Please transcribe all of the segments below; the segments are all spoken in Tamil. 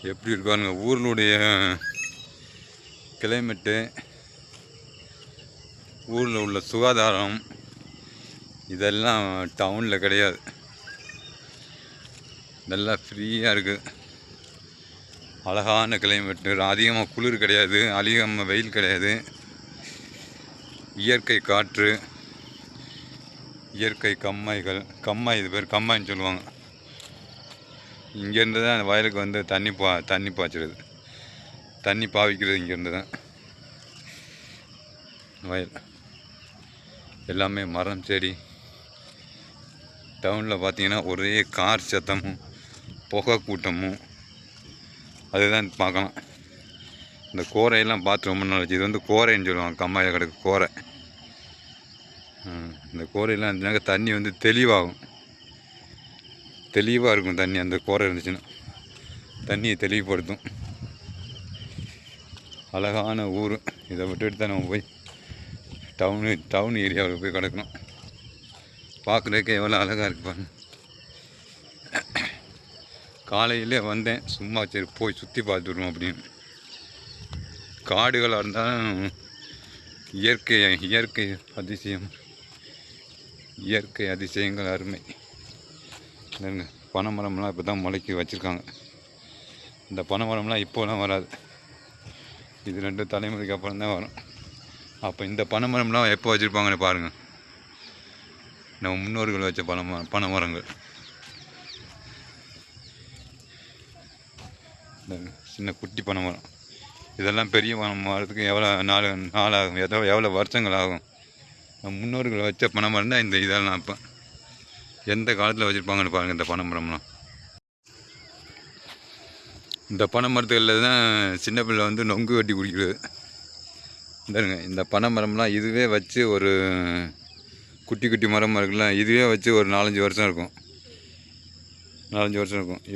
எப்படி இருக்காருங்க ஊரினுடைய கிளைமேட்டு, ஊரில் உள்ள சுகாதாரம் இதெல்லாம் டவுனில் கிடையாது. நல்லா ஃப்ரீயாக இருக்குது. அழகான கிளைமேட்டு, அதிகமாக குளிர் கிடையாது, அதிகமாக வெயில் கிடையாது. இயற்கை காற்று, இயற்கை கம்மாய்கள், கம்மாய் இது பேர் கம்மாய்ன்னு சொல்லுவாங்க. இங்கேருந்து தான் வயலுக்கு வந்து தண்ணி பாய்ச்சிடுது, தண்ணி பாவிக்கிறது இங்கேருந்து தான். வயல் எல்லாமே மரம் செடி. டவுனில் பார்த்தீங்கன்னா ஒரே கார் சத்தமும் புகை கூட்டமும் அதுதான் பார்க்கலாம். இந்த கோரையெல்லாம் பார்த்து ரொம்ப நாள். இது வந்து கோரைன்னு சொல்லுவாங்க, கம்மாயில் கிடக்கு கோரை. இந்த கோரையெல்லாம் இருந்துச்சுனாக்க தண்ணி வந்து தெளிவாக இருக்கும். தண்ணி அந்த கோரை இருந்துச்சுன்னா தண்ணியை தெளிவுபடுத்தும். அழகான ஊர். இதை விட்டுட்டு தான் நம்ம போய் டவுன் ஏரியாவில் போய் கிடக்கணும். பார்க்குறதுக்கு எவ்வளோ அழகாக இருக்கு பாருங்க. காலையிலே வந்தேன் சும்மா, சரி போய் சுற்றி பார்த்துடுவோம் அப்படின்னு. காடுகளாக இருந்தாலும் இயற்கை அதிசயங்கள் அருமை. இல்லைங்க, பனைமரம்லாம் இப்போ தான் முளைக்கி வச்சுருக்காங்க. இந்த பனைமரம்லாம் இப்போலாம் வராது, இது 2 தலைமுறைக்கு அப்புறம் தான் வரும். அப்போ இந்த பனைமரம்லாம் எப்போ வச்சுருப்பாங்கன்னு பாருங்கள். நம்ம முன்னோர்கள் வச்ச பனைமரங்கள். சின்ன குட்டி பனைமரம். இதெல்லாம் பெரிய மரத்துக்கு எவ்வளோ நாளாகும், எவ்வளோ வருஷங்கள் ஆகும். நம்ம முன்னோர்கள் வச்ச பனைமரம் தான் இதெல்லாம். இப்போ எந்த காலத்தில் வச்சுருப்பாங்கன்னு பாருங்கள். இந்த பனைமரம்லாம், இந்த பனைமரத்துகளில் தான் சின்ன பிள்ளை வந்து நொங்கு வெட்டி குடிக்கிறது. இந்த பனைமரம்லாம் இதுவே வச்சு ஒரு குட்டி மரமாக இருக்குல்ல, இதுவே வச்சு ஒரு 4-5 வருஷம் இருக்கும்.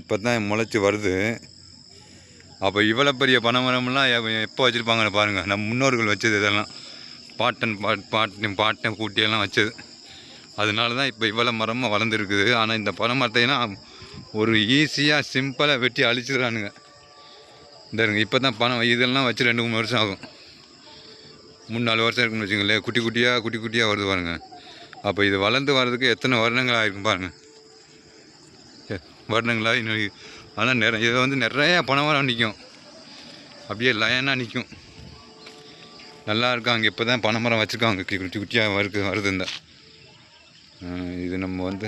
இப்போ தான் முளைச்சி வருது. அப்போ இவ்வளோ பெரிய பனைமரம்லாம் எப்போ வச்சுருப்பாங்கன்னு பாருங்கள். நம்ம முன்னோர்கள் வச்சது இதெல்லாம், பாட்டன் கூட்டியெல்லாம் வச்சது. அதனால தான் இப்போ இவ்வளோ மரமாக வளர்ந்துருக்குது. ஆனால் இந்த பனைமரத்தையெல்லாம் ஒரு ஈஸியாக சிம்பிளாக வெட்டி அழிச்சிடுறானுங்க. இப்போ தான் இதெல்லாம் வச்சு 2-3 வருஷம் ஆகும். 3-4 வருஷம் இருக்குன்னு வச்சுங்களேன். குட்டி குட்டியாக வருது பாருங்கள். அப்போ இது வளர்ந்து வர்றதுக்கு எத்தனை வருடங்கள் ஆகிருக்கும் பாருங்கள். வருடங்களாக இன்னும். ஆனால் இதை வந்து நிறையா பனைமரம் நிற்கும், அப்படியே லைனாக நிற்கும். நல்லா இருக்காங்க. இப்போ தான் பனைமரம் வச்சுருக்காங்க, குட்டியாக வருது. இது நம்ம வந்து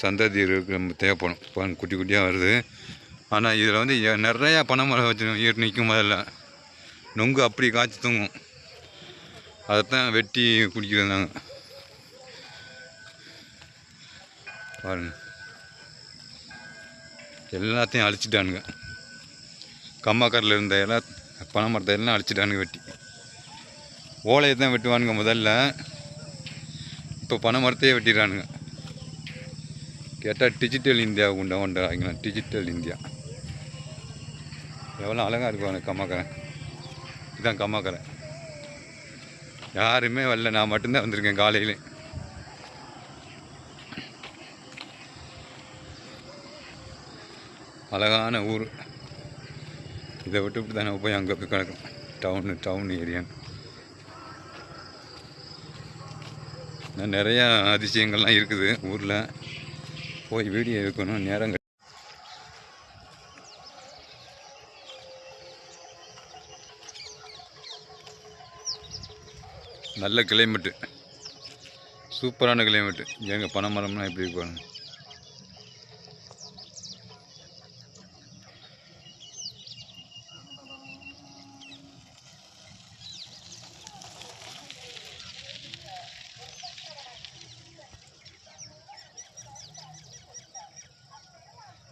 சந்ததி நம்ம தேவைப்படும். பாருங்க, குட்டியாக வருது. ஆனால் இதில் வந்து நிறையா பனைமரம் வச்சு நிற்கும். முதல்ல நொங்கு அப்படி காய்ச்சி தூங்கும். அதைத்தான் வெட்டி குடிக்கிறது நாங்கள். பாருங்கள், எல்லாத்தையும் அழிச்சிட்டானுங்க. கம்மாக்கரில் இருந்த பனைமரத்தை எல்லாம் அழிச்சிட்டானுங்க வெட்டி. ஓலையை தான் வெட்டுவானுங்க முதல்ல, இப்போ பனைமரத்தையே வெட்டிடுறானுங்க. கேட்டால் டிஜிட்டல் இந்தியா கொண்டாடுறாங்களா. டிஜிட்டல் இந்தியா எவ்வளோ அழகாக இருக்குவாங்க. கம்மாக்கரை, இதுதான் கம்மாக்கரை. யாருமே வரல, நான் மட்டும்தான் வந்திருக்கேன் காலையில். அழகான ஊர். இதை விட்டு தான் நம்ம போய் அங்கே போய் கிடக்கும். டவுன் ஏரியான்னு நிறையா அதிசயங்கள்லாம் இருக்குது ஊரில். போய் வீடியோ எடுக்கணும், நேரம். நல்ல கிளைமேட்டு, சூப்பரான கிளைமேட்டு. எங்கள் பனைமரம்லாம் எப்படி இருப்பாங்க.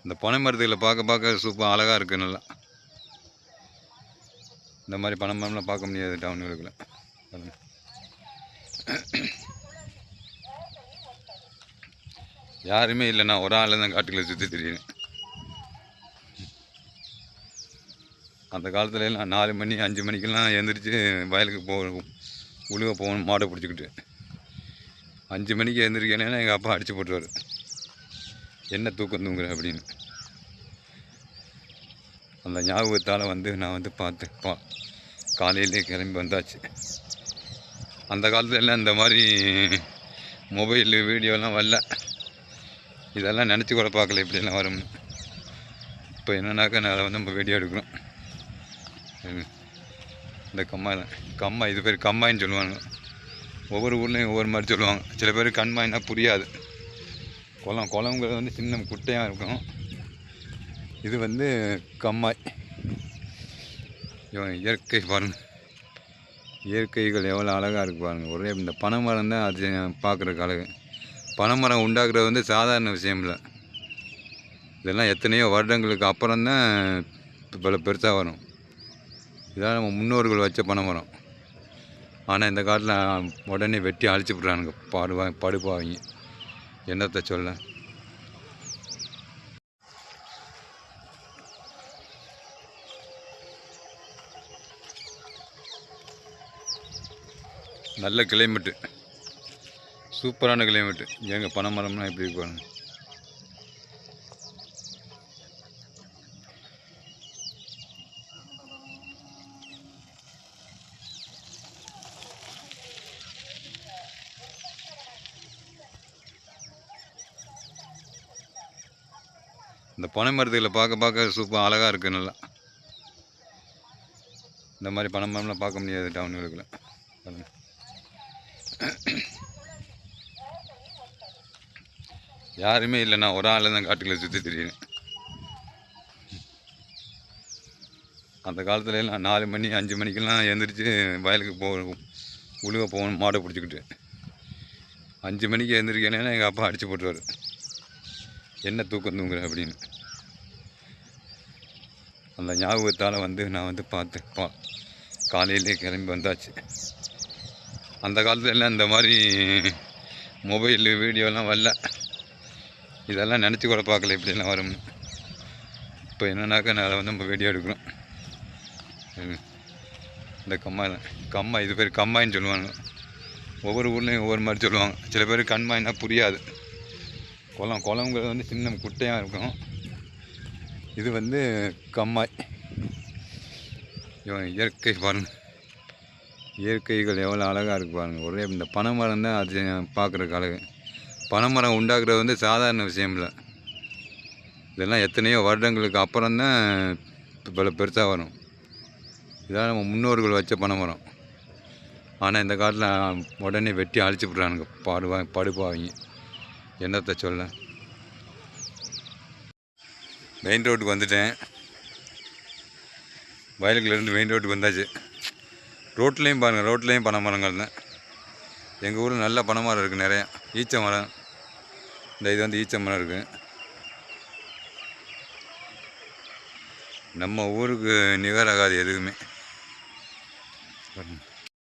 இந்த பனை மரத்துகளை பார்க்க சூப்பர் அழகாக இருக்குது. நல்லா இந்த மாதிரி பனை மரம்லாம் பார்க்க முடியாது டவுனுக்குள்ள. யாருமே இல்லை, நான் ஒரு ஆள் தான் காட்டுக்குள்ளே சுற்றி திரியுறேன். அந்த காலத்துலலாம் 4 மணி 5 மணிக்கெல்லாம் எழுந்திரிச்சு வயலுக்கு உழுவ போகணும், மாடை பிடிச்சிக்கிட்டு. 5 மணிக்கு எழுந்திரிக்கேன்னா எங்கள் அப்பா அடித்து போட்டுருவார், என்ன தூக்கம் தூங்குற அப்படின்னு. அந்த ஞாபகத்தால் வந்து நான் வந்து காலையிலே கிளம்பி வந்தாச்சு. அந்த காலத்துல எல்லாம் இந்த மாதிரி மொபைலு வீடியோலாம் வரல. இதெல்லாம் நினச்சி கூட பார்க்கல இப்படியெல்லாம் வரும்னு. இப்போ என்னன்னாக்கா நான் வந்து நம்ம வீடியோ எடுக்கிறோம். இந்த கம்மாய் இது பேர் கம்மாயின்னு சொல்லுவாங்க. ஒவ்வொரு ஊர்லேயும் ஒவ்வொரு மாதிரி சொல்லுவாங்க. சில பேர் கண்மாய்னா புரியாது. குளம்ங்கிறது வந்து சின்ன குட்டையாக இருக்கும். இது வந்து கம்மாய். இயற்கை பாருங்கள், இயற்கைகள் எவ்வளோ அழகாக இருக்குது பாருங்கள். ஒரே இந்த பனைமரம் தான் அது பார்க்குறதுக்கு அழகு. பனைமரம் உண்டாக்குறது வந்து சாதாரண விஷயம் இல்லை. இதெல்லாம் எத்தனையோ வருடங்களுக்கு அப்புறம்தான் இவ்வளோ பெருசாக வரும். இதான் நம்ம முன்னோர்கள் வச்ச பனைமரம். ஆனால் இந்த காலத்தில் உடனே வெட்டி அழிச்சு விட்றானுங்க. படுப்பாவீங்க, என்னத்தை சொல்ல. நல்ல கிளைமேட்டு, சூப்பரான கிளைமேட்டு. எங்கள் பனைமரம்லாம் எப்படி இருப்பாங்க. இந்த பனை மரத்துகளை பார்க்க சூப்பர் அழகாக இருக்குது. நல்லா இந்த மாதிரி பனை மரம்லாம் பார்க்க முடியாது டவுனுகளுக்குள்ள. யாருமே இல்லை, நான் ஒரு ஆள் தான் காட்டுக்குள்ள சுற்றி திரியிறேன். அந்த காலத்துல எல்லாம் 4 மணி 5 மணிக்கெல்லாம் எழுந்திரிச்சு வயலுக்கு உழுக போகணும் மாடை பிடிச்சிக்கிட்டு. 5 மணிக்கு எழுந்திரிக்கணுன்னா எங்கள் அப்பா அடித்து போட்டுருவார், என்ன தூக்கம் தூங்குற அப்படின்னு. அந்த ஞாபகத்தால் வந்து நான் வந்து காலையிலே கிளம்பி வந்தாச்சு. அந்த காலத்துல எல்லாம் இந்த மாதிரி மொபைலு வீடியோலாம் வரல. இதெல்லாம் நினச்சி கூட பார்க்கல இப்படியெல்லாம் வரும்னு. இப்போ என்னன்னாக்கா நான் வந்து நம்ம வீடியோ எடுக்கிறோம். இந்த கம்மாய் இது பேர் கம்மாயின்னு சொல்லுவாங்க. ஒவ்வொரு ஊர்லேயும் ஒவ்வொரு மாதிரி சொல்லுவாங்க. சில பேர் கண்மாய்னா புரியாது. குளம்ங்கிறது வந்து சின்ன குட்டையாக இருக்கும். இது வந்து கம்மாய். இயற்கை பாருங்கள், இயற்கைகள் எவ்வளோ அழகாக இருக்குது பாருங்கள். ஒரே இந்த பனைமரம் தான் அது பார்க்குறதுக்கு அழகு. பனைமரம் உண்டாக்குறது வந்து சாதாரண விஷயம் இல்லை. இதெல்லாம் எத்தனையோ வருடங்களுக்கு அப்புறம்தான் இவ்வளோ பெருசாக வரும். இதான் நம்ம முன்னோர்கள் வச்ச பனைமரம். ஆனால் இந்த காலத்தில் உடனே வெட்டி அழிச்சு விட்றானுங்க. படுப்பாவீங்க, என்னத்தை சொல்ல. மெயின் ரோட்டுக்கு வந்துட்டேன். வயலுக்குலேருந்து மெயின் ரோட்டுக்கு வந்தாச்சு. ரோட்லேயும் பாருங்கள், ரோட்லேயும் பனை மரங்கள் தான். எங்கள் ஊரில் நல்ல பனை மரம் இருக்குது நிறையா. ஈச்ச மரம், இந்த இது வந்து ஈச்ச மரம் இருக்குது. நம்ம ஊருக்கு நிகராகாது எதுவுமே.